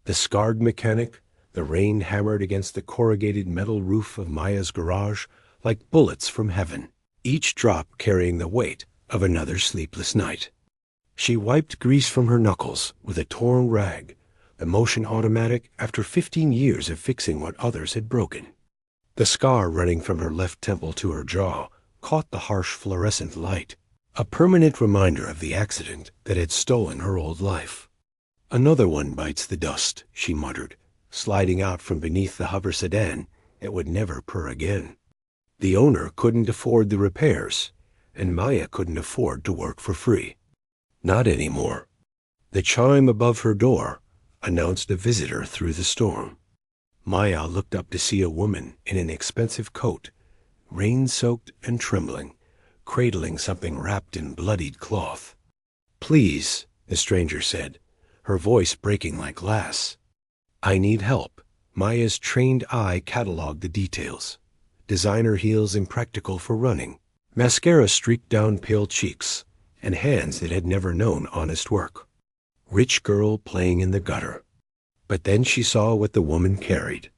The scarred mechanic, the rain hammered against the corrugated metal roof of Maya's garage like bullets from heaven, each drop carrying the weight of another sleepless night. She wiped grease from her knuckles with a torn rag, the motion automatic after 15 years of fixing what others had broken. The scar running from her left temple to her jaw caught the harsh fluorescent light, a permanent reminder of the accident that had stolen her old life. Another one bites the dust, she muttered, sliding out from beneath the hover sedan that would never purr again. The owner couldn't afford the repairs, and Maya couldn't afford to work for free. Not anymore. The chime above her door announced a visitor through the storm. Maya looked up to see a woman in an expensive coat, rain-soaked and trembling, cradling something wrapped in bloodied cloth. "Please," the stranger said, her voice breaking like glass. "I need help." Maya's trained eye cataloged the details. Designer heels impractical for running, mascara streaked down pale cheeks, and hands that had never known honest work. Rich girl playing in the gutter. But then she saw what the woman carried.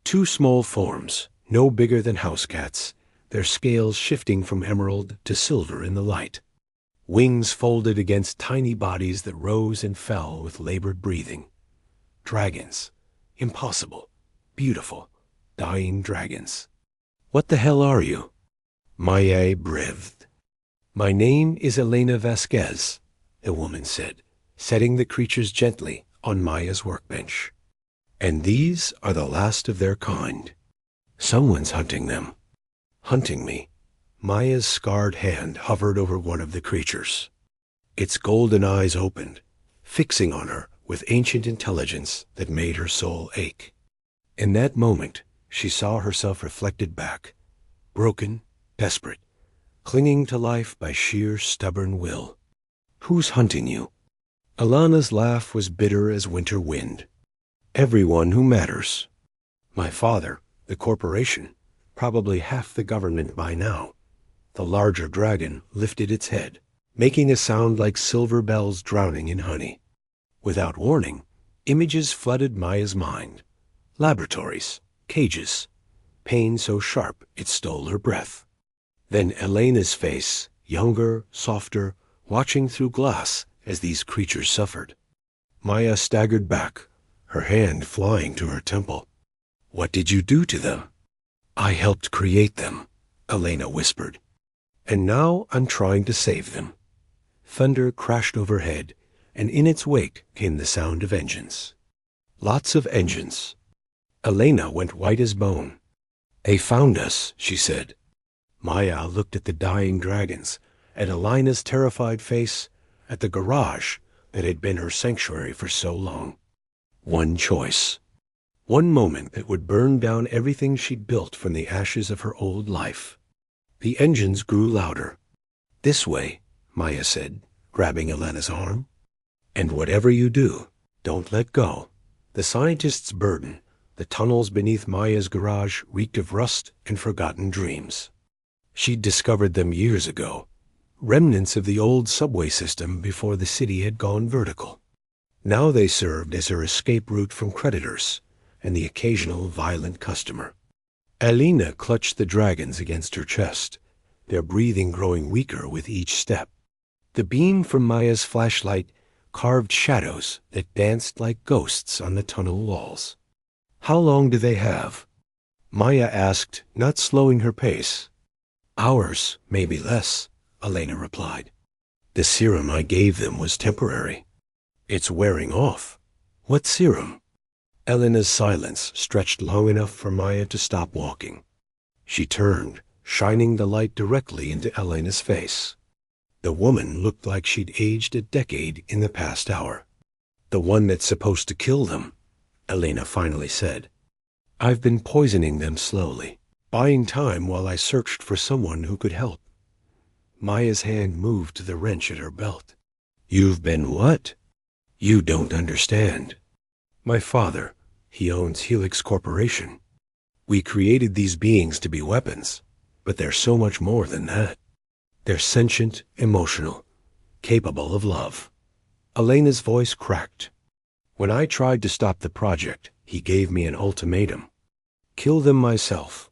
Two small forms, no bigger than house cats, their scales shifting from emerald to silver in the light. Wings folded against tiny bodies that rose and fell with labored breathing. Dragons. Impossible. Beautiful. Dying dragons. "What the hell are you?" Maya breathed. "My name is Elena Vasquez," the woman said, setting the creatures gently on Maya's workbench. "And these are the last of their kind. Someone's hunting them. Hunting me." Maya's scarred hand hovered over one of the creatures. Its golden eyes opened, fixing on her with ancient intelligence that made her soul ache. In that moment, she saw herself reflected back, broken, desperate, clinging to life by sheer stubborn will. "Who's hunting you?" Elena's laugh was bitter as winter wind. "Everyone who matters. My father, the corporation, probably half the government by now." The larger dragon lifted its head, making a sound like silver bells drowning in honey. Without warning, images flooded Maya's mind. Laboratories, cages, pain so sharp it stole her breath. Then Elena's face, younger, softer, watching through glass as these creatures suffered. Maya staggered back, her hand flying to her temple. "What did you do to them?" "I helped create them," Elena whispered. "And now I'm trying to save them." Thunder crashed overhead, and in its wake came the sound of engines. Lots of engines. Elena went white as bone. "They found us," she said. Maya looked at the dying dragons, at Elena's terrified face, at the garage that had been her sanctuary for so long. One choice. One moment that would burn down everything she'd built from the ashes of her old life. The engines grew louder. "This way," Maya said, grabbing Elena's arm. "And whatever you do, don't let go." The scientist's burden, the tunnels beneath Maya's garage reeked of rust and forgotten dreams. She'd discovered them years ago, remnants of the old subway system before the city had gone vertical. Now they served as her escape route from creditors and the occasional violent customer. Elena clutched the dragons against her chest, their breathing growing weaker with each step. The beam from Maya's flashlight carved shadows that danced like ghosts on the tunnel walls. "How long do they have?" Maya asked, not slowing her pace. "Hours, maybe less," Elena replied. "The serum I gave them was temporary. It's wearing off." "What serum?" Elena's silence stretched long enough for Maya to stop walking. She turned, shining the light directly into Elena's face. The woman looked like she'd aged a decade in the past hour. "The one that's supposed to kill them," Elena finally said. "I've been poisoning them slowly, buying time while I searched for someone who could help." Maya's hand moved to the wrench at her belt. "You've been what?" "You don't understand. My father, he owns Helix Corporation. We created these beings to be weapons, but they're so much more than that. They're sentient, emotional, capable of love." Elena's voice cracked. When I tried to stop the project, he gave me an ultimatum. Kill them myself,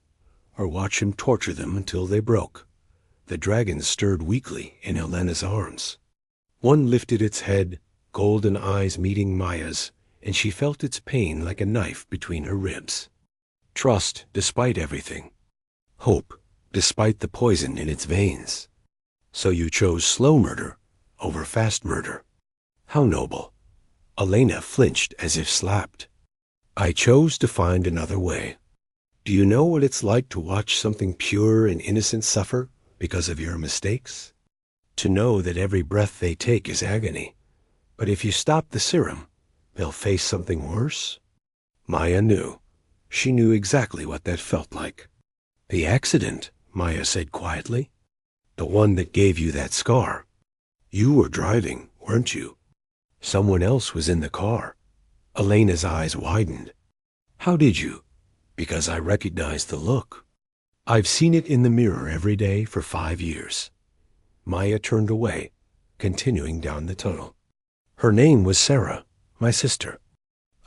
or watch him torture them until they broke. The dragons stirred weakly in Elena's arms. One lifted its head, golden eyes meeting Maya's, and she felt its pain like a knife between her ribs. Trust despite everything. Hope despite the poison in its veins. So you chose slow murder over fast murder. How noble. Elena flinched as if slapped. I chose to find another way. Do you know what it's like to watch something pure and innocent suffer because of your mistakes? To know that every breath they take is agony. But if you stop the serum, they'll face something worse? Maya knew. She knew exactly what that felt like. The accident, Maya said quietly. The one that gave you that scar. You were driving, weren't you? Someone else was in the car. Elena's eyes widened. How did you? Because I recognized the look. I've seen it in the mirror every day for 5 years. Maya turned away, continuing down the tunnel. Her name was Sarah, my sister.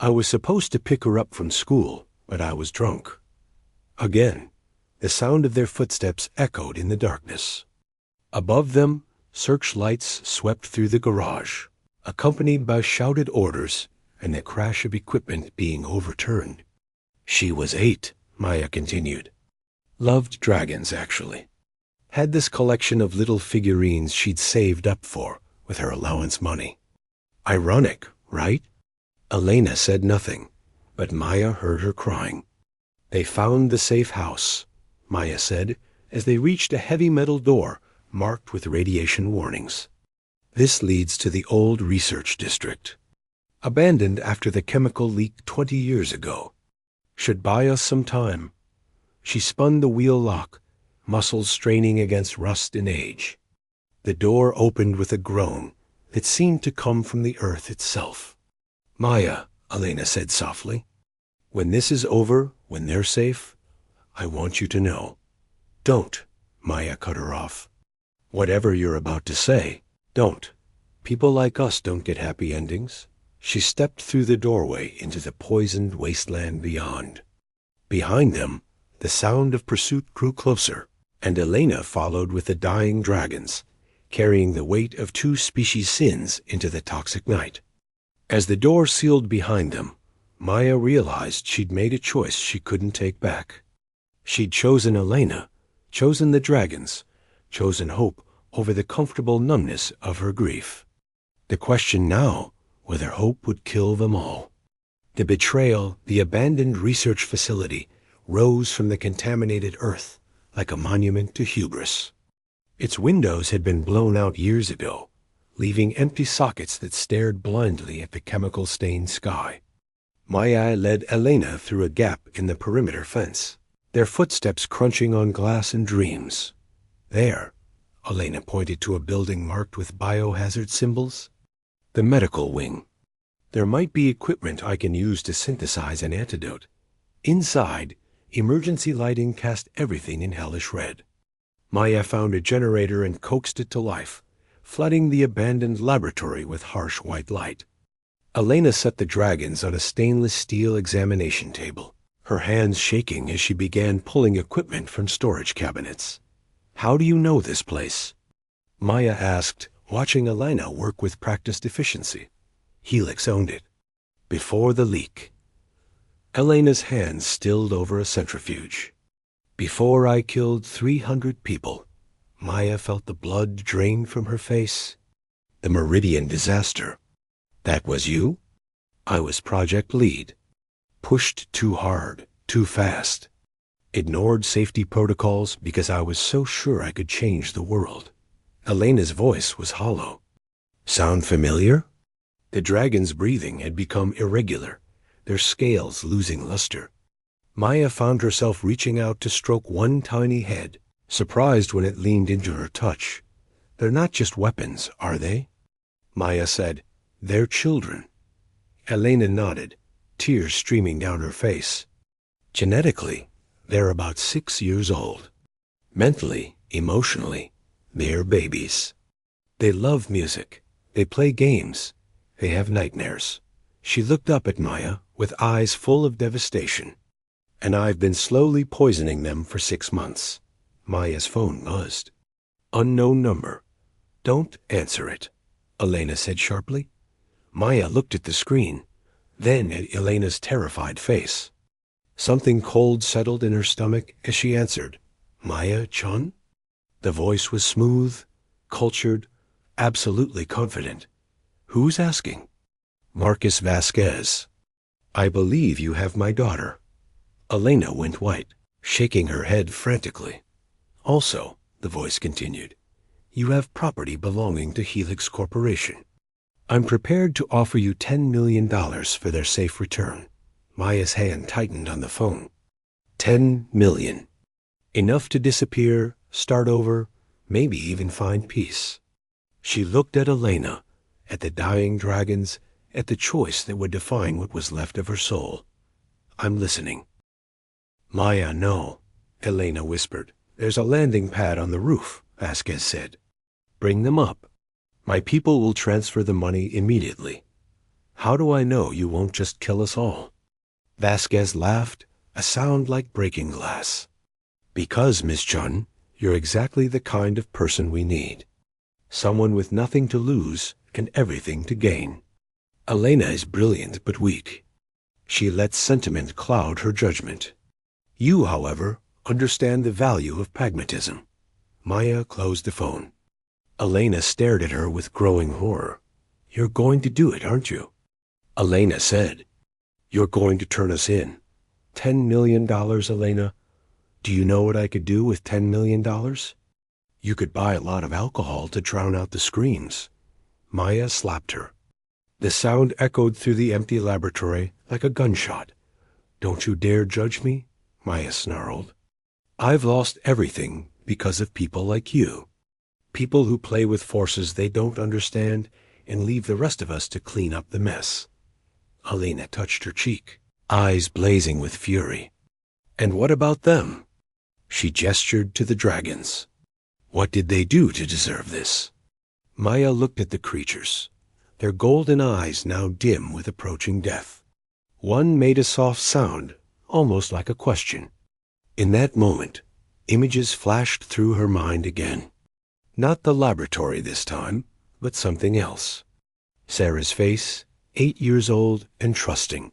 I was supposed to pick her up from school, but I was drunk. Again, the sound of their footsteps echoed in the darkness. Above them, searchlights swept through the garage, accompanied by shouted orders and the crash of equipment being overturned. She was 8, Maya continued. Loved dragons, actually. Had this collection of little figurines she'd saved up for with her allowance money. Ironic, right? Elena said nothing, but Maya heard her crying. They found the safe house, Maya said, as they reached a heavy metal door marked with radiation warnings. This leads to the old research district. Abandoned after the chemical leak 20 years ago. Should buy us some time. She spun the wheel lock, muscles straining against rust and age. The door opened with a groan that seemed to come from the earth itself. Maya, Elena said softly, when this is over, when they're safe, I want you to know. Don't, Maya cut her off. Whatever you're about to say, don't. People like us don't get happy endings. She stepped through the doorway into the poisoned wasteland beyond. Behind them, the sound of pursuit grew closer, and Elena followed with the dying dragons, carrying the weight of 2 species' sins into the toxic night. As the door sealed behind them, Maya realized she'd made a choice she couldn't take back. She'd chosen Elena, chosen the dragons, chosen hope over the comfortable numbness of her grief. The question now, whether hope would kill them all. The betrayal, the abandoned research facility, rose from the contaminated earth like a monument to hubris. Its windows had been blown out years ago, leaving empty sockets that stared blindly at the chemical-stained sky. Maya led Elena through a gap in the perimeter fence, their footsteps crunching on glass and dreams. There, Elena pointed to a building marked with biohazard symbols. The medical wing. There might be equipment I can use to synthesize an antidote. Inside, emergency lighting cast everything in hellish red. Maya found a generator and coaxed it to life, flooding the abandoned laboratory with harsh white light. Elena set the dragons on a stainless steel examination table, her hands shaking as she began pulling equipment from storage cabinets. How do you know this place? Maya asked, watching Elena work with practiced efficiency. Helix owned it. Before the leak. Elena's hands stilled over a centrifuge. Before I killed 300 people, Maya felt the blood drain from her face. The Meridian disaster. That was you? I was project lead. Pushed too hard, too fast. Ignored safety protocols because I was so sure I could change the world. Elena's voice was hollow. Sound familiar? The dragon's breathing had become irregular, their scales losing luster. Maya found herself reaching out to stroke one tiny head, surprised when it leaned into her touch. They're not just weapons, are they? Maya said, they're children. Elena nodded, tears streaming down her face. Genetically, they're about 6 years old. Mentally, emotionally, they're babies. They love music. They play games. They have nightmares. She looked up at Maya with eyes full of devastation. "And I've been slowly poisoning them for 6 months." Maya's phone buzzed. "Unknown number. Don't answer it," Elena said sharply. Maya looked at the screen, then at Elena's terrified face. Something cold settled in her stomach as she answered, "Maya-chan?" The voice was smooth, cultured, absolutely confident. "Who's asking?" "Marcus Vasquez. I believe you have my daughter." Elena went white, shaking her head frantically. "Also," the voice continued, "you have property belonging to Helix Corporation. I'm prepared to offer you $10 million for their safe return." Maya's hand tightened on the phone. 10 million. Enough to disappear, start over, maybe even find peace. She looked at Elena, at the dying dragons, at the choice that would define what was left of her soul. "I'm listening." "Maya, no," Elena whispered. "There's a landing pad on the roof," Vasquez said. "Bring them up. My people will transfer the money immediately. How do I know you won't just kill us all?" Vasquez laughed, a sound like breaking glass. "Because, Miss Chun, you're exactly the kind of person we need. Someone with nothing to lose and everything to gain." Elena is brilliant but weak. She lets sentiment cloud her judgment. You, however, understand the value of pragmatism. Maya closed the phone. Elena stared at her with growing horror. "You're going to do it, aren't you?" Elena said, "You're going to turn us in. $10 million, Elena. Do you know what I could do with $10 million? You could buy a lot of alcohol to drown out the screams." Maya slapped her. The sound echoed through the empty laboratory like a gunshot. "Don't you dare judge me," Maya snarled. "I've lost everything because of people like you. People who play with forces they don't understand and leave the rest of us to clean up the mess." Elena touched her cheek, eyes blazing with fury. "And what about them?" She gestured to the dragons. "What did they do to deserve this?" Maya looked at the creatures, their golden eyes now dim with approaching death. One made a soft sound, almost like a question. In that moment, images flashed through her mind again. Not the laboratory this time, but something else. Sarah's face, 8 years old and trusting,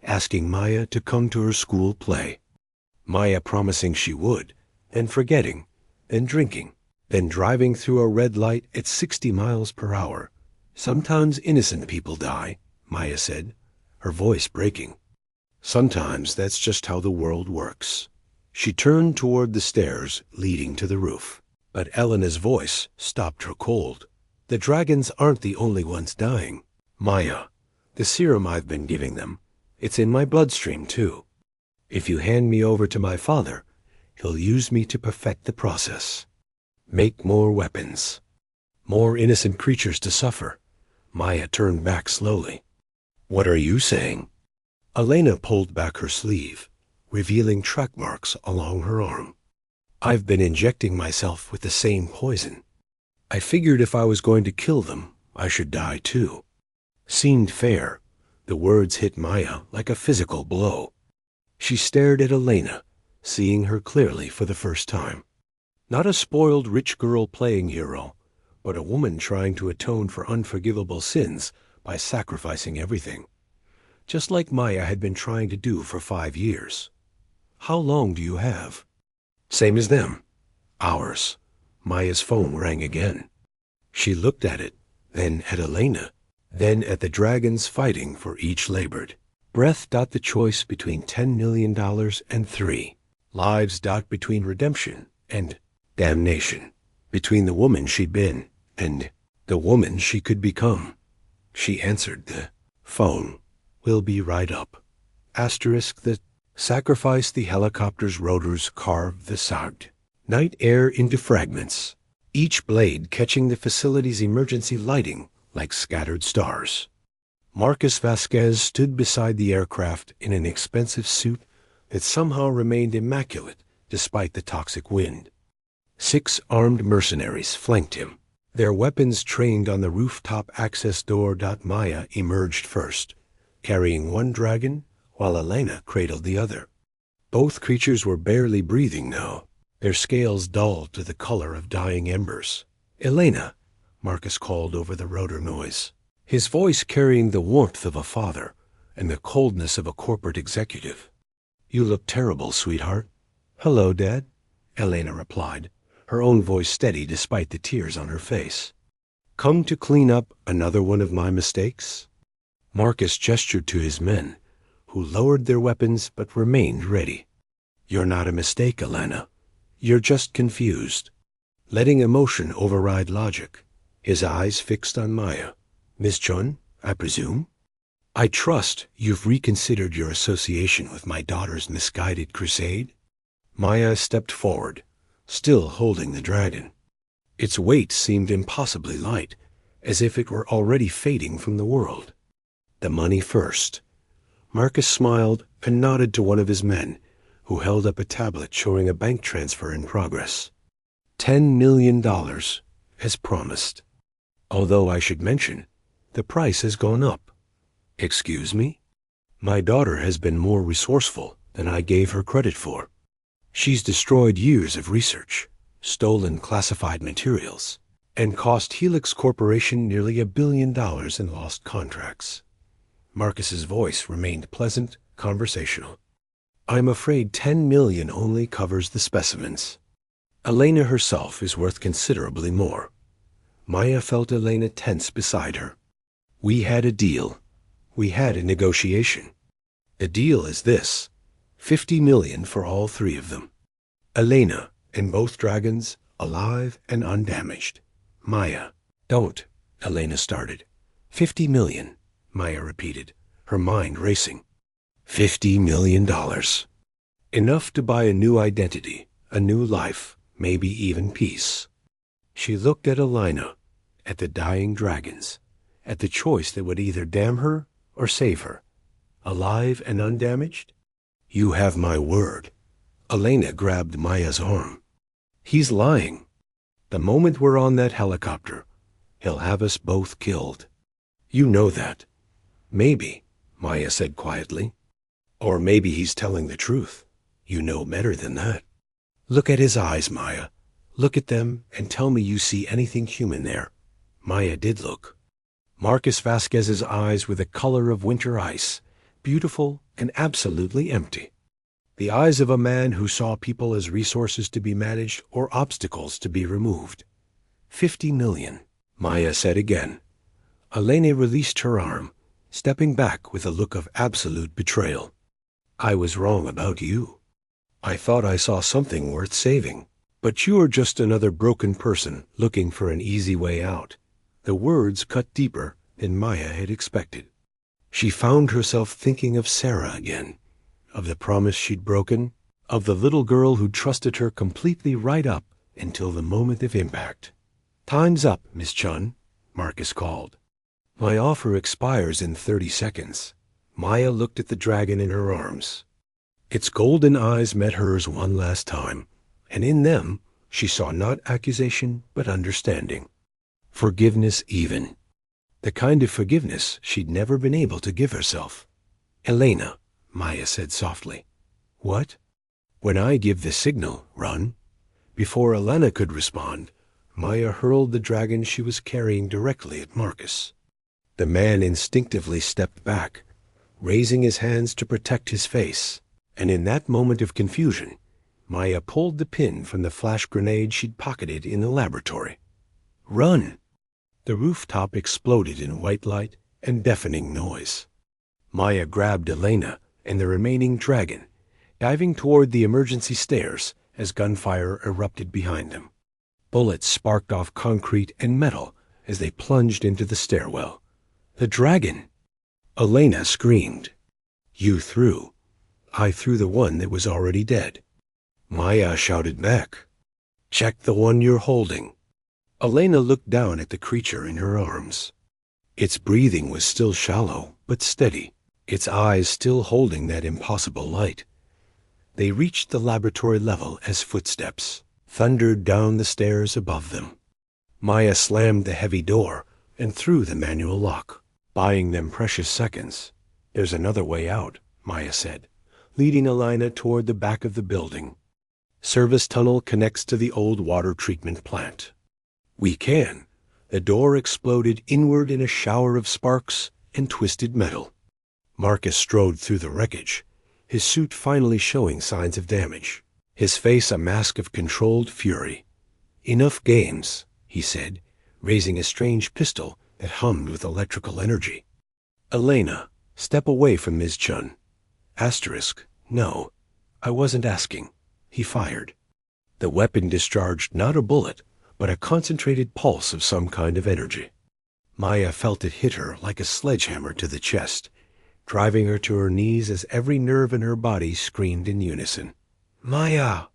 asking Maya to come to her school play. Maya promising she would, then forgetting, then drinking, then driving through a red light at 60 miles per hour. "Sometimes innocent people die," Maya said, her voice breaking. "Sometimes that's just how the world works." She turned toward the stairs leading to the roof, but Elena's voice stopped her cold. "The dragons aren't the only ones dying. Maya, the serum I've been giving them, it's in my bloodstream too. If you hand me over to my father, he'll use me to perfect the process. Make more weapons. More innocent creatures to suffer." Maya turned back slowly. "What are you saying?" Elena pulled back her sleeve, revealing track marks along her arm. "I've been injecting myself with the same poison. I figured if I was going to kill them, I should die too." Seemed fair. The words hit Maya like a physical blow. She stared at Elena, seeing her clearly for the first time. Not a spoiled rich girl playing hero, but a woman trying to atone for unforgivable sins by sacrificing everything. Just like Maya had been trying to do for 5 years. "How long do you have?" "Same as them. Hours." Maya's phone rang again. She looked at it, then at Elena, then at the dragons fighting for each labored. Breath dot the choice between $10 million and 3. Lives dot between redemption and damnation. Between the woman she'd been and the woman she could become. She answered the phone. "We'll be right up." Asterisk the sacrifice the helicopter's rotors carved the sound. Night air into fragments, each blade catching the facility's emergency lighting like scattered stars. Marcus Vasquez stood beside the aircraft in an expensive suit that somehow remained immaculate despite the toxic wind. 6 armed mercenaries flanked him, their weapons trained on the rooftop access door. Maya emerged first, carrying one dragon while Elena cradled the other. Both creatures were barely breathing now, their scales dulled to the color of dying embers. "Elena," Marcus called over the rotor noise, his voice carrying the warmth of a father and the coldness of a corporate executive. "You look terrible, sweetheart." "Hello, Dad," Elena replied, her own voice steady despite the tears on her face. "Come to clean up another one of my mistakes?" Marcus gestured to his men, who lowered their weapons but remained ready. "You're not a mistake, Elena. You're just confused." Letting emotion override logic, his eyes fixed on Maya. "Miss Chun, I presume? I trust you've reconsidered your association with my daughter's misguided crusade?" Maya stepped forward, still holding the dragon. Its weight seemed impossibly light, as if it were already fading from the world. "The money first." Marcus smiled and nodded to one of his men, who held up a tablet showing a bank transfer in progress. $10 million, as promised. Although I should mention, the price has gone up. "Excuse me?" "My daughter has been more resourceful than I gave her credit for. She's destroyed years of research, stolen classified materials, and cost Helix Corporation nearly $1 billion in lost contracts." Marcus's voice remained pleasant, conversational. "I'm afraid 10 million only covers the specimens. Elena herself is worth considerably more." Maya felt Elena tense beside her. "We had a deal. We had a negotiation. The deal is this: 50 million for all three of them. Elena and both dragons, alive and undamaged." "Maya." "Don't," Elena started. 50 million, Maya repeated, her mind racing. $50 million. Enough to buy a new identity, a new life, maybe even peace. She looked at Elena, at the dying dragons, at the choice that would either damn her or save her. Alive and undamaged? "You have my word." Elena grabbed Maya's arm. "He's lying. The moment we're on that helicopter, he'll have us both killed. You know that." "Maybe," Maya said quietly. "Or maybe he's telling the truth. You know better than that. Look at his eyes, Maya. Look at them and tell me you see anything human there." Maya did look. Marcus Vasquez's eyes were the color of winter ice, beautiful and absolutely empty. The eyes of a man who saw people as resources to be managed or obstacles to be removed. 50 million, Maya said again. Elena released her arm, stepping back with a look of absolute betrayal. "I was wrong about you. I thought I saw something worth saving. But you're just another broken person looking for an easy way out." The words cut deeper than Maya had expected. She found herself thinking of Sarah again, of the promise she'd broken, of the little girl who trusted her completely right up until the moment of impact. "Time's up, Miss Chun," Marcus called. "My offer expires in 30 seconds. Maya looked at the dragon in her arms. Its golden eyes met hers one last time, and in them she saw not accusation but understanding. Forgiveness even. The kind of forgiveness she'd never been able to give herself. "Elena," Maya said softly. "What?" "When I give the signal, run." Before Elena could respond, Maya hurled the dragon she was carrying directly at Marcus. The man instinctively stepped back, raising his hands to protect his face, and in that moment of confusion, Maya pulled the pin from the flash grenade she'd pocketed in the laboratory. "Run!" The rooftop exploded in white light and deafening noise. Maya grabbed Elena and the remaining dragon, diving toward the emergency stairs as gunfire erupted behind them. Bullets sparked off concrete and metal as they plunged into the stairwell. "The dragon!" Elena screamed. "You threw. I threw the one that was already dead." Maya shouted back. "Check the one you're holding." Elena looked down at the creature in her arms. Its breathing was still shallow, but steady, its eyes still holding that impossible light. They reached the laboratory level as footsteps thundered down the stairs above them. Maya slammed the heavy door and threw the manual lock, buying them precious seconds. There's another way out, Maya said, leading Elena toward the back of the building. Service tunnel connects to the old water treatment plant. We can. The door exploded inward in a shower of sparks and twisted metal. Marcus strode through the wreckage, his suit finally showing signs of damage, his face a mask of controlled fury. Enough games, he said, raising a strange pistol that hummed with electrical energy. Elena, step away from Ms. Chun. Asterisk, no, I wasn't asking. He fired. The weapon discharged not a bullet, but a concentrated pulse of some kind of energy. Maya felt it hit her like a sledgehammer to the chest, driving her to her knees as every nerve in her body screamed in unison. Maya!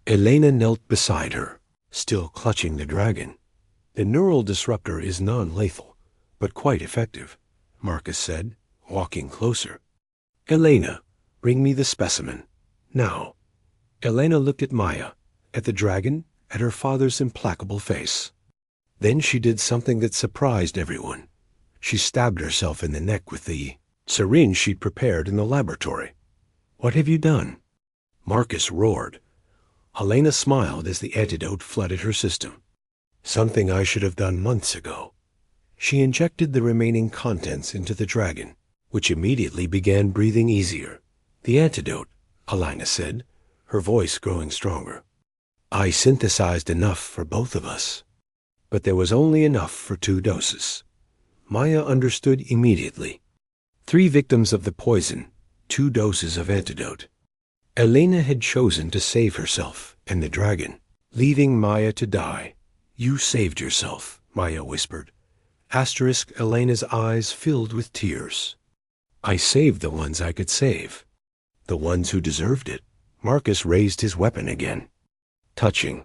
Elena knelt beside her, still clutching the dragon. The neural disruptor is non-lethal, but quite effective, Marcus said, walking closer. Elena, bring me the specimen. Now. Elena looked at Maya, at the dragon, at her father's implacable face. Then she did something that surprised everyone. She stabbed herself in the neck with the syringe she'd prepared in the laboratory. What have you done? Marcus roared. Elena smiled as the antidote flooded her system. Something I should have done months ago. She injected the remaining contents into the dragon, which immediately began breathing easier. The antidote, Elena said, her voice growing stronger. I synthesized enough for both of us. But there was only enough for 2 doses. Maya understood immediately. 3 victims of the poison, 2 doses of antidote. Elena had chosen to save herself and the dragon, leaving Maya to die. You saved yourself, Maya whispered. Asterisk Elena's eyes filled with tears. I saved the ones I could save. The ones who deserved it. Marcus raised his weapon again. Touching.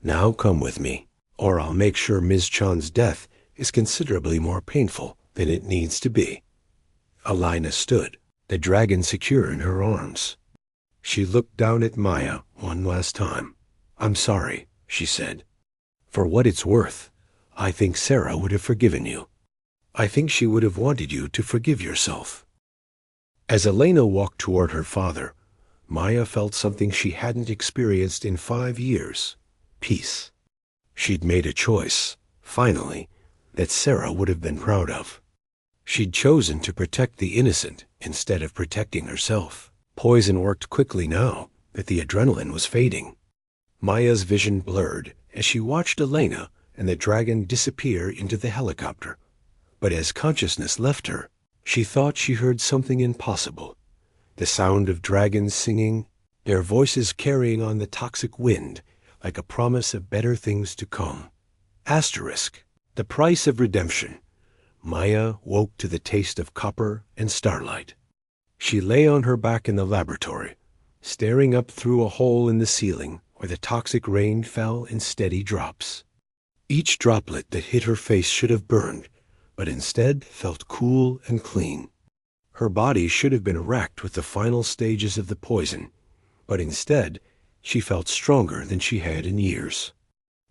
Now come with me, or I'll make sure Ms. Chun's death is considerably more painful than it needs to be. Elena stood, the dragon secure in her arms. She looked down at Maya one last time. I'm sorry, she said. For what it's worth, I think Sarah would have forgiven you. I think she would have wanted you to forgive yourself. As Elena walked toward her father, Maya felt something she hadn't experienced in 5 years. Peace. She'd made a choice, finally, that Sarah would have been proud of. She'd chosen to protect the innocent instead of protecting herself. Poison worked quickly now that the adrenaline was fading. Maya's vision blurred as she watched Elena and the dragon disappear into the helicopter. But as consciousness left her, she thought she heard something impossible. The sound of dragons singing, their voices carrying on the toxic wind like a promise of better things to come. Asterisk, the price of redemption. Maya woke to the taste of copper and starlight. She lay on her back in the laboratory, staring up through a hole in the ceiling where the toxic rain fell in steady drops. Each droplet that hit her face should have burned, but instead felt cool and clean. Her body should have been racked with the final stages of the poison, but instead she felt stronger than she had in years.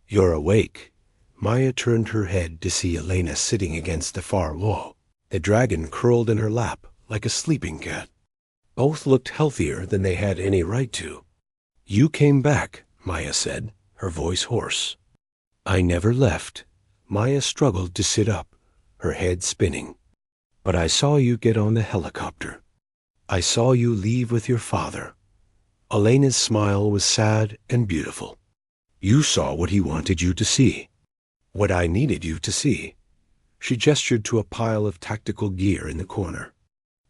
You're awake. Maya turned her head to see Elena sitting against the far wall, the dragon curled in her lap like a sleeping cat. Both looked healthier than they had any right to. You came back, Maya said, her voice hoarse. I never left. Maya struggled to sit up, her head spinning. But I saw you get on the helicopter. I saw you leave with your father. Elena's smile was sad and beautiful. You saw what he wanted you to see. What I needed you to see. She gestured to a pile of tactical gear in the corner.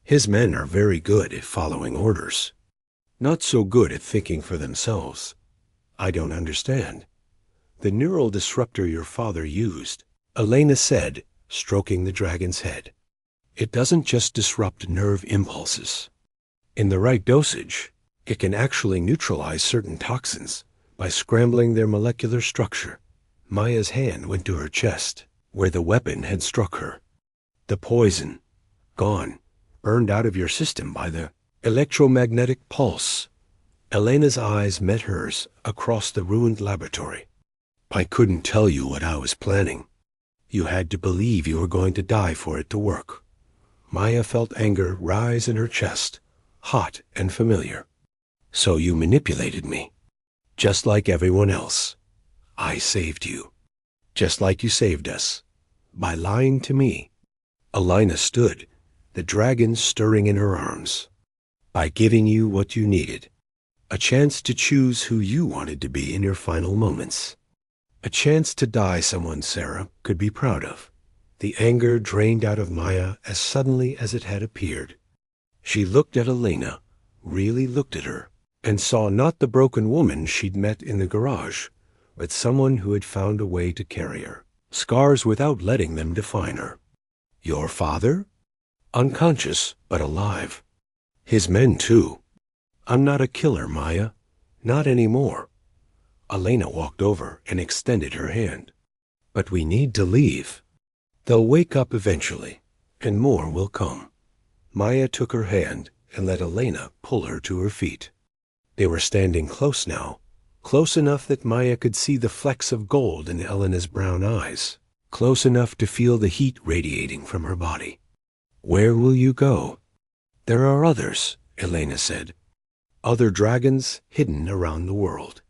His men are very good at following orders. Not so good at thinking for themselves. I don't understand. The neural disruptor your father used, Elena said, stroking the dragon's head. It doesn't just disrupt nerve impulses. In the right dosage, it can actually neutralize certain toxins by scrambling their molecular structure. Maya's hand went to her chest, where the weapon had struck her. The poison, gone, burned out of your system by the electromagnetic pulse. Elena's eyes met hers across the ruined laboratory. I couldn't tell you what I was planning. You had to believe you were going to die for it to work. Maya felt anger rise in her chest, hot and familiar. So you manipulated me, just like everyone else. I saved you, just like you saved us, by lying to me. Elena stood, the dragon stirring in her arms. By giving you what you needed, a chance to choose who you wanted to be in your final moments. A chance to die someone Sarah could be proud of. The anger drained out of Maya as suddenly as it had appeared. She looked at Elena, really looked at her, and saw not the broken woman she'd met in the garage, but someone who had found a way to carry her, scars without letting them define her. Your father? Unconscious, but alive. His men, too. I'm not a killer, Maya. Not anymore. Elena walked over and extended her hand. But we need to leave. They'll wake up eventually, and more will come. Maya took her hand and let Elena pull her to her feet. They were standing close now, close enough that Maya could see the flecks of gold in Elena's brown eyes, close enough to feel the heat radiating from her body. Where will you go? There are others, Elena said. Other dragons hidden around the world.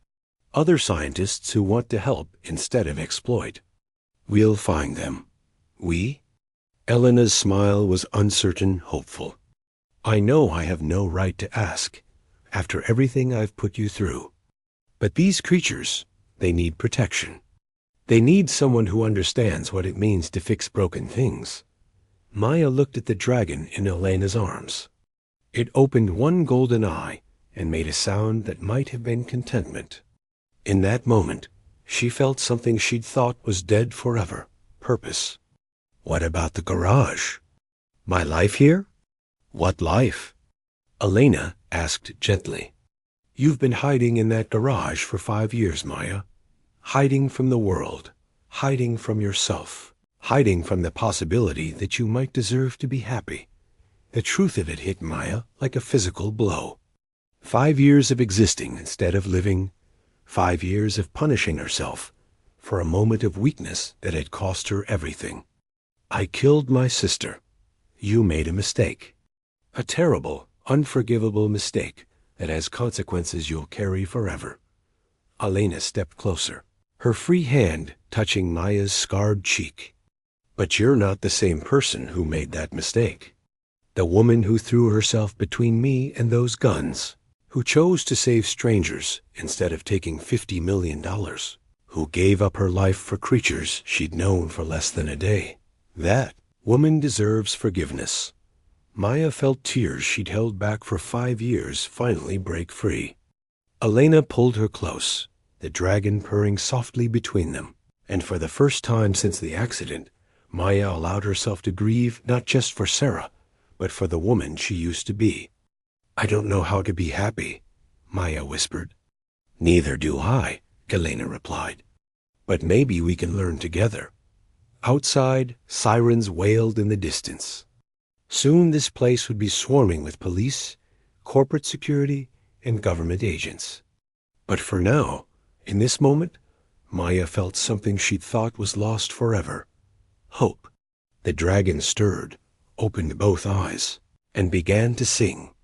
Other scientists who want to help instead of exploit. We'll find them. We? Elena's smile was uncertain, hopeful. I know I have no right to ask, after everything I've put you through. But these creatures, they need protection. They need someone who understands what it means to fix broken things. Maya looked at the dragon in Elena's arms. It opened one golden eye and made a sound that might have been contentment. In that moment, she felt something she'd thought was dead forever, purpose. What about the garage? My life here? What life? Elena asked gently. You've been hiding in that garage for 5 years, Maya. Hiding from the world, hiding from yourself, hiding from the possibility that you might deserve to be happy. The truth of it hit Maya like a physical blow. 5 years of existing instead of living, 5 years of punishing herself for a moment of weakness that had cost her everything. I killed my sister. You made a mistake. A terrible, unforgivable mistake that has consequences you'll carry forever. Elena stepped closer, her free hand touching Maya's scarred cheek. But you're not the same person who made that mistake. The woman who threw herself between me and those guns, who chose to save strangers instead of taking $50 million, who gave up her life for creatures she'd known for less than a day. That woman deserves forgiveness. Maya felt tears she'd held back for 5 years finally break free. Elena pulled her close, the dragon purring softly between them, and for the first time since the accident, Maya allowed herself to grieve not just for Sarah, but for the woman she used to be. I don't know how to be happy, Maya whispered. Neither do I, Elena replied. But maybe we can learn together. Outside, sirens wailed in the distance. Soon this place would be swarming with police, corporate security, and government agents. But for now, in this moment, Maya felt something she'd thought was lost forever. Hope. The dragon stirred, opened both eyes, and began to sing.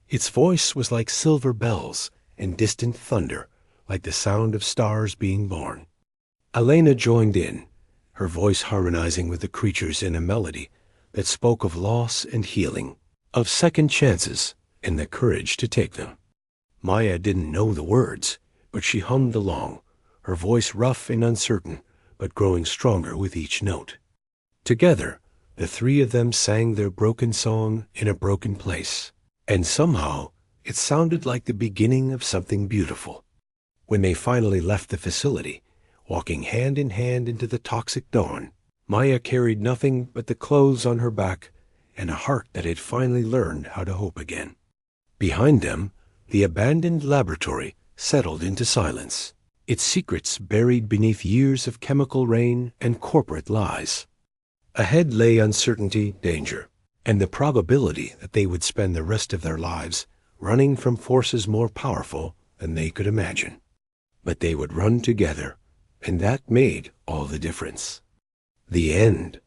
Its voice was like silver bells and distant thunder, like the sound of stars being born. Elena joined in, her voice harmonizing with the creatures in a melody that spoke of loss and healing, of second chances and the courage to take them. Maya didn't know the words, but she hummed along, her voice rough and uncertain, but growing stronger with each note. Together, the three of them sang their broken song in a broken place, and somehow it sounded like the beginning of something beautiful. When they finally left the facility, walking hand in hand into the toxic dawn, Maya carried nothing but the clothes on her back and a heart that had finally learned how to hope again. Behind them, the abandoned laboratory settled into silence, its secrets buried beneath years of chemical rain and corporate lies. Ahead lay uncertainty, danger, and the probability that they would spend the rest of their lives running from forces more powerful than they could imagine. But they would run together, and that made all the difference. The end.